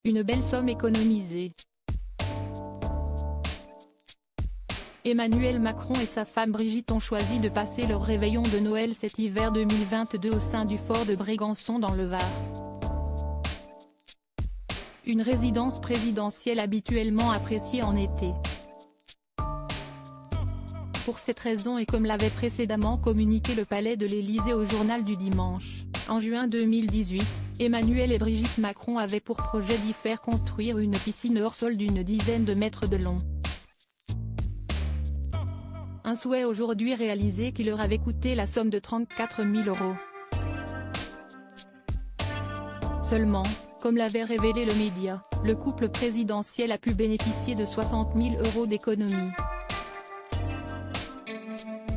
Une belle somme économisée. Emmanuel Macron et sa femme Brigitte ont choisi de passer leur réveillon de Noël cet hiver 2022 au sein du fort de Brégançon dans le Var. Une résidence présidentielle habituellement appréciée en été. Pour cette raison et comme l'avait précédemment communiqué le palais de l'Élysée au journal du dimanche, en juin 2018, Emmanuel et Brigitte Macron avaient pour projet d'y faire construire une piscine hors sol d'une dizaine de mètres de long. Un souhait aujourd'hui réalisé qui leur avait coûté la somme de 34 000 €. Seulement, comme l'avait révélé le média, le couple présidentiel a pu bénéficier de 60 000 € d'économies.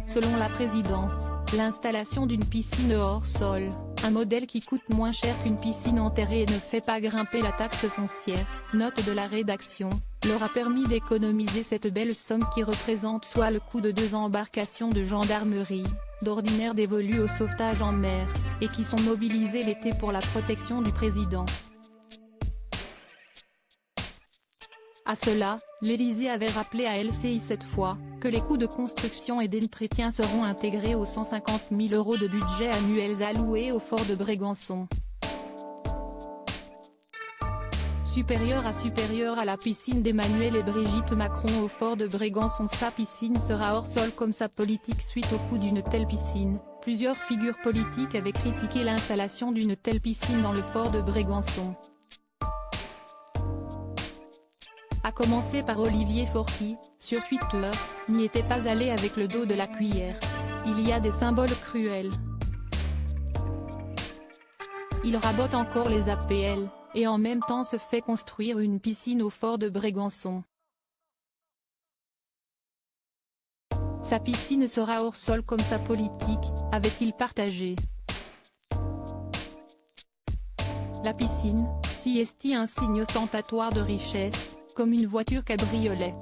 Selon la présidence, l'installation d'une piscine hors sol, un modèle qui coûte moins cher qu'une piscine enterrée et ne fait pas grimper la taxe foncière, note de la rédaction, leur a permis d'économiser cette belle somme qui représente soit le coût de 2 embarcations de gendarmerie, d'ordinaire dévolues au sauvetage en mer, et qui sont mobilisées l'été pour la protection du président. À cela, l'Élysée avait rappelé à LCI cette fois, que les coûts de construction et d'entretien seront intégrés aux 150 000 € de budget annuels alloués au fort de Brégançon. Supérieur à la piscine d'Emmanuel et Brigitte Macron au fort de Brégançon. Sa piscine sera hors sol comme sa politique suite au coût d'une telle piscine. Plusieurs figures politiques avaient critiqué l'installation d'une telle piscine dans le fort de Brégançon. À commencer par Olivier Faure qui, sur Twitter, n'y était pas allé avec le dos de la cuillère. Il y a des symboles cruels. Il rabote encore les APL, et en même temps se fait construire une piscine au fort de Brégançon. Sa piscine sera hors sol comme sa politique, avait-il partagé. La piscine, si est un signe ostentatoire de richesse, comme une voiture cabriolet.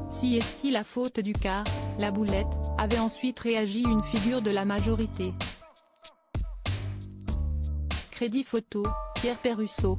Si est la faute du car, la boulette, avait ensuite réagi une figure de la majorité. Crédit photo, Pierre Perrusso.